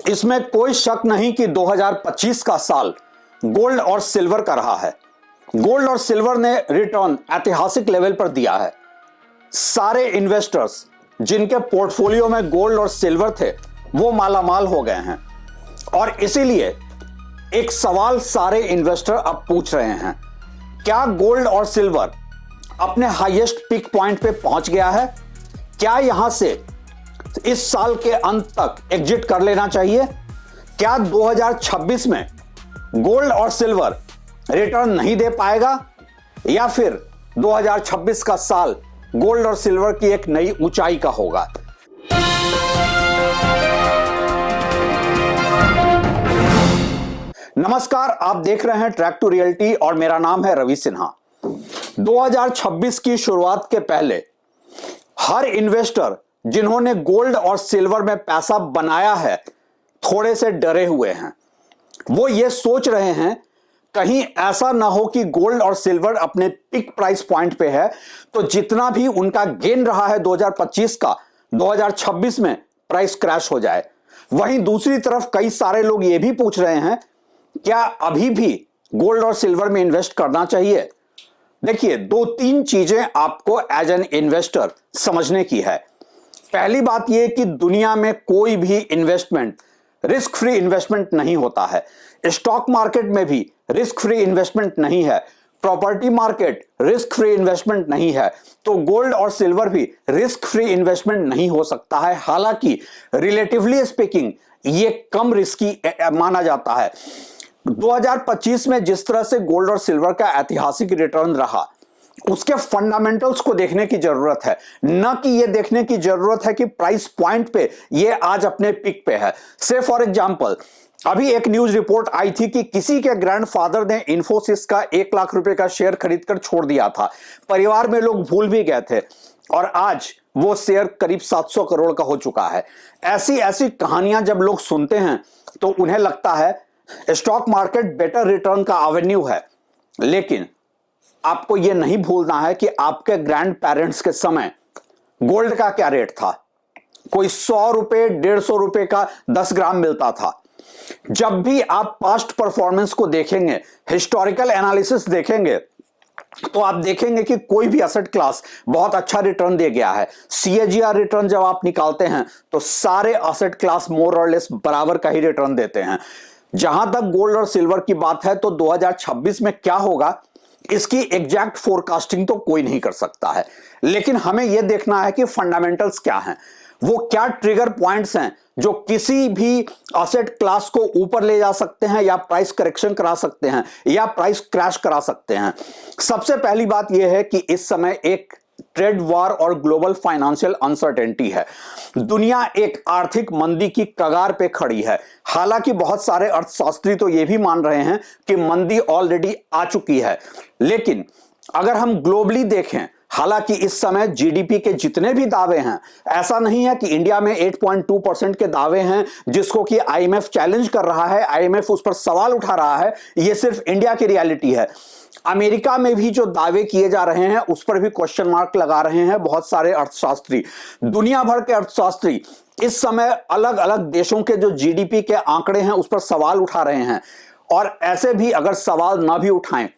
इसमें कोई शक नहीं कि 2025 का साल गोल्ड और सिल्वर का रहा है। गोल्ड और सिल्वर ने रिटर्न ऐतिहासिक लेवल पर दिया है। सारे इन्वेस्टर्स जिनके पोर्टफोलियो में गोल्ड और सिल्वर थे वो मालामाल हो गए हैं और इसीलिए एक सवाल सारे इन्वेस्टर अब पूछ रहे हैं, क्या गोल्ड और सिल्वर अपने हाईएस्ट पीक पॉइंट पे पहुंच गया है? क्या यहां से इस साल के अंत तक एग्जिट कर लेना चाहिए? क्या 2026 में गोल्ड और सिल्वर रिटर्न नहीं दे पाएगा या फिर 2026 का साल गोल्ड और सिल्वर की एक नई ऊंचाई का होगा? नमस्कार, आप देख रहे हैं ट्रैक टू रियलिटी और मेरा नाम है रवि सिन्हा। 2026 की शुरुआत के पहले हर इन्वेस्टर जिन्होंने गोल्ड और सिल्वर में पैसा बनाया है थोड़े से डरे हुए हैं। वो ये सोच रहे हैं कहीं ऐसा ना हो कि गोल्ड और सिल्वर अपने पीक प्राइस पॉइंट पे है तो जितना भी उनका गेन रहा है 2025 का 2026 में प्राइस क्रैश हो जाए। वहीं दूसरी तरफ कई सारे लोग ये भी पूछ रहे हैं, क्या अभी भी गोल्ड और सिल्वर में इन्वेस्ट करना चाहिए? देखिए, दो तीन चीजें आपको एज एन इन्वेस्टर समझने की है। पहली बात यह कि दुनिया में कोई भी इन्वेस्टमेंट रिस्क फ्री इन्वेस्टमेंट नहीं होता है। स्टॉक मार्केट में भी रिस्क फ्री इन्वेस्टमेंट नहीं है, property market risk free investment नहीं है, तो गोल्ड और सिल्वर भी रिस्क फ्री इन्वेस्टमेंट नहीं हो सकता है। हालांकि रिलेटिवली स्पीकिंग ये कम रिस्की माना जाता है। 2025 में जिस तरह से गोल्ड और सिल्वर का ऐतिहासिक रिटर्न रहा, उसके फंडामेंटल्स को देखने की जरूरत है, न कि यह देखने की जरूरत है कि प्राइस पॉइंट पे ये आज अपने पिक पे है। से फॉर एग्जांपल, अभी एक न्यूज रिपोर्ट आई थी कि किसी के ग्रैंडफादर ने इन्फोसिस का 1 लाख रुपए का शेयर खरीदकर छोड़ दिया था। परिवार में लोग भूल भी गए थे और आज वो शेयर करीब 700 करोड़ का हो चुका है। ऐसी ऐसी कहानियां जब लोग सुनते हैं तो उन्हें लगता है स्टॉक मार्केट बेटर रिटर्न का एवेन्यू है। लेकिन आपको यह नहीं भूलना है कि आपके ग्रैंड पेरेंट्स के समय गोल्ड का क्या रेट था। कोई 100 रुपए 150 रुपए का 10 ग्राम मिलता था। जब भी आप पास्ट परफॉर्मेंस को देखेंगे, हिस्टोरिकल एनालिसिस देखेंगे, तो आप देखेंगे कि कोई भी एसेट क्लास बहुत अच्छा रिटर्न दे गया है। CAGR रिटर्न जब आप निकालते हैं तो सारे एसेट क्लास मोर और लेस बराबर का ही रिटर्न देते हैं। जहां तक गोल्ड और सिल्वर की बात है तो 2026 में क्या होगा इसकी एग्जैक्ट फोरकास्टिंग तो कोई नहीं कर सकता है, लेकिन हमें यह देखना है कि फंडामेंटल्स क्या हैं, वो क्या ट्रिगर पॉइंट्स हैं जो किसी भी एसेट क्लास को ऊपर ले जा सकते हैं या प्राइस करेक्शन करा सकते हैं या प्राइस क्रैश करा सकते हैं। सबसे पहली बात यह है कि इस समय एक ट्रेड वॉर और ग्लोबल फाइनेंशियल अनसर्टेनिटी है। दुनिया एक आर्थिक मंदी की कगार पे खड़ी है। हालांकि बहुत सारे अर्थशास्त्री तो यह भी मान रहे हैं कि मंदी ऑलरेडी आ चुकी है, लेकिन अगर हम ग्लोबली देखें, हालांकि इस समय जीडीपी के जितने भी दावे हैं, ऐसा नहीं है कि इंडिया में 8.2% के दावे हैं जिसको कि आईएमएफ चैलेंज कर रहा है, आईएमएफ उस पर सवाल उठा रहा है। यह सिर्फ इंडिया की रियलिटी है। अमेरिका में भी जो दावे किए जा रहे हैं उस पर भी क्वेश्चन मार्क लगा रहे हैं बहुत सारे अर्थशास्त्री। दुनिया भर के अर्थशास्त्री इस समय अलग अलग देशों के जो जीडीपी के आंकड़े हैं उस पर सवाल उठा रहे हैं, और ऐसे भी अगर सवाल ना भी उठाएं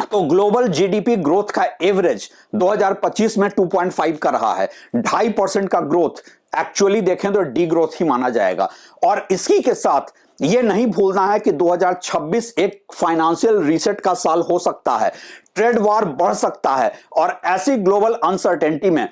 तो ग्लोबल जीडीपी ग्रोथ का एवरेज 2025 में 2.5 का रहा है। 2.5% का ग्रोथ एक्चुअली देखें तो डी ग्रोथ ही माना जाएगा। और इसी के साथ यह नहीं भूलना है कि 2026 एक फाइनेंशियल रीसेट का साल हो सकता है। ट्रेड वॉर बढ़ सकता है और ऐसी ग्लोबल अनसर्टेनिटी में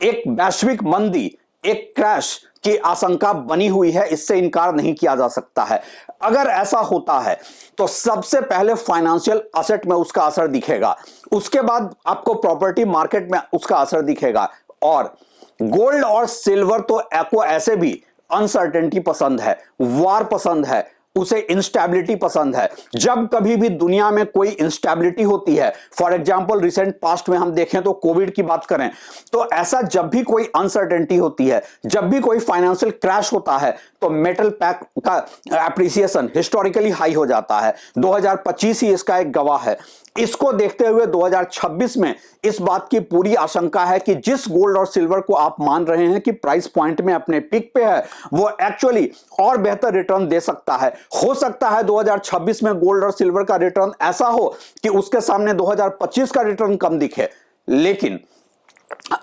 एक वैश्विक मंदी, एक क्रैश की आशंका बनी हुई है। इससे इनकार नहीं किया जा सकता है। अगर ऐसा होता है तो सबसे पहले फाइनेंशियल एसेट में उसका असर दिखेगा, उसके बाद आपको प्रॉपर्टी मार्केट में उसका असर दिखेगा। और गोल्ड और सिल्वर तो आपको ऐसे भी अनसर्टेनिटी पसंद है, वार पसंद है, उसे इंस्टेबिलिटी पसंद है। जब कभी भी दुनिया में कोई इंस्टेबिलिटी होती है, फॉर एग्जांपल रिसेंट पास्ट में हम देखें तो कोविड की बात करें, तो ऐसा जब भी कोई अनसर्टेनिटी होती है, जब भी कोई फाइनेंशियल क्रैश होता है, तो मेटल पैक का एप्रिसिएशन हिस्टोरिकली हाई हो जाता है। 2025 ही इसका एक गवाह है। इसको देखते हुए 2026 में इस बात की पूरी आशंका है कि जिस गोल्ड और सिल्वर को आप मान रहे हैं कि प्राइस पॉइंट में अपने पीक पे है, वो एक्चुअली और बेहतर रिटर्न दे सकता है। हो सकता है 2026 में गोल्ड और सिल्वर का रिटर्न ऐसा हो कि उसके सामने 2025 का रिटर्न कम दिखे। लेकिन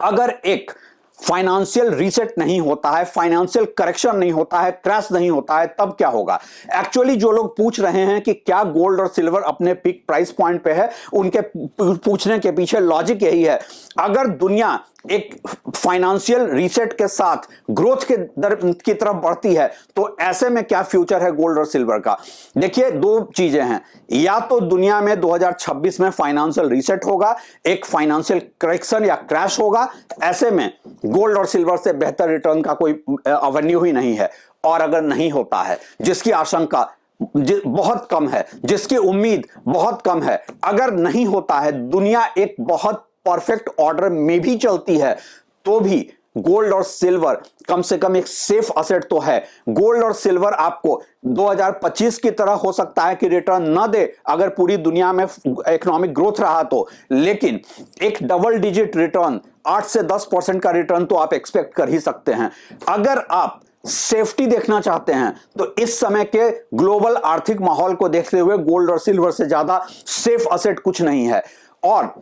अगर एक फाइनेंशियल रीसेट नहीं होता है, फाइनेंशियल करेक्शन नहीं होता है, क्रैश नहीं होता है, तब क्या होगा? एक्चुअली जो लोग पूछ रहे हैं कि क्या गोल्ड और सिल्वर अपने पीक प्राइस पॉइंट पे है, उनके पूछने के पीछे लॉजिक यही है। अगर दुनिया एक फाइनेंशियल रीसेट के साथ ग्रोथ के दर की तरफ बढ़ती है, तो ऐसे में क्या फ्यूचर है गोल्ड और सिल्वर का? देखिए, दो चीजें हैं। या तो दुनिया में 2026 में फाइनेंशियल रीसेट होगा, एक फाइनेंशियल करेक्शन या क्रैश होगा, ऐसे में गोल्ड और सिल्वर से बेहतर रिटर्न का कोई एवेन्यू ही नहीं है। और अगर नहीं होता है, जिसकी आशंका बहुत कम है, जिसकी उम्मीद बहुत कम है, अगर नहीं होता है, दुनिया एक बहुत परफेक्ट ऑर्डर में भी चलती है, तो भी गोल्ड और सिल्वर कम से कम एक सेफ असेट तो है। गोल्ड और सिल्वर आपको 2025 की तरह हो सकता है कि रिटर्न ना दे अगर पूरी दुनिया में इकोनॉमिक ग्रोथ रहा तो, लेकिन एक डबल डिजिट रिटर्न 8 से 10% का रिटर्न तो आप एक्सपेक्ट कर ही सकते हैं। अगर आप सेफ्टी देखना चाहते हैं तो इस समय के ग्लोबल आर्थिक माहौल को देखते हुए गोल्ड और सिल्वर से ज्यादा सेफ असेट कुछ नहीं है। और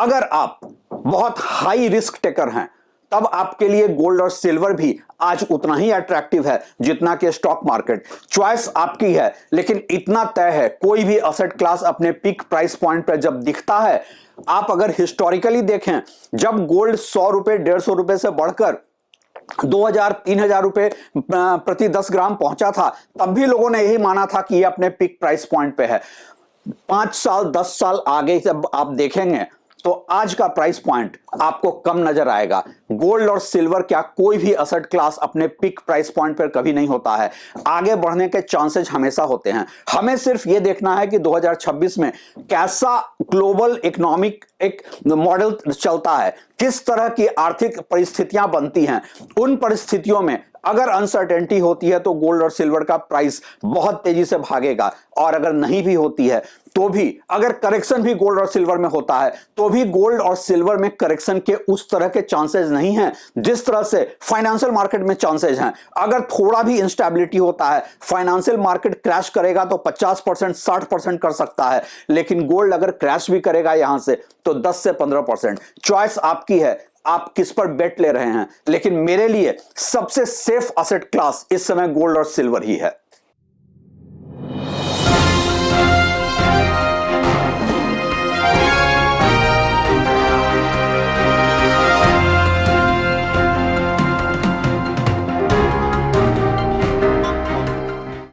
अगर आप बहुत हाई रिस्क टेकर हैं, तब आपके लिए गोल्ड और सिल्वर भी आज उतना ही अट्रैक्टिव है जितना कि स्टॉक मार्केट। चॉइस आपकी है, लेकिन इतना तय है, कोई भी असेट क्लास अपने पीक प्राइस पॉइंट पर जब दिखता है, आप अगर हिस्टोरिकली देखें, जब गोल्ड 100 रुपए 150 रुपए से बढ़कर 2000-3000 रुपए प्रति 10 ग्राम पहुंचा था, तब भी लोगों ने यही माना था कि यह अपने पीक प्राइस पॉइंट पे है। 5 साल 10 साल आगे जब आप देखेंगे तो आज का प्राइस पॉइंट आपको कम नजर आएगा। गोल्ड और सिल्वर क्या कोई भी असेट क्लास अपने पीक प्राइस पॉइंट पर कभी नहीं होता है। आगे बढ़ने के चांसेस हमेशा होते हैं। हमें सिर्फ यह देखना है कि 2026 में कैसा ग्लोबल इकोनॉमिक एक मॉडल चलता है, किस तरह की आर्थिक परिस्थितियां बनती हैं। उन परिस्थितियों में अगर अनसर्टेनिटी होती है तो गोल्ड और सिल्वर का प्राइस बहुत तेजी से भागेगा, और अगर नहीं भी होती है तो भी, अगर करेक्शन भी गोल्ड और सिल्वर में होता है तो भी गोल्ड और सिल्वर में करेक्शन के उस तरह के चांसेस नहीं हैं जिस तरह से फाइनेंशियल मार्केट में चांसेस हैं। अगर थोड़ा भी इंस्टेबिलिटी होता है, फाइनेंशियल मार्केट क्रैश करेगा तो 50% 60% कर सकता है, लेकिन गोल्ड अगर क्रैश भी करेगा यहां से तो 10 से 15%। चॉइस आपकी है, आप किस पर बेट ले रहे हैं, लेकिन मेरे लिए सबसे सेफ असेट क्लास इस समय गोल्ड और सिल्वर ही है।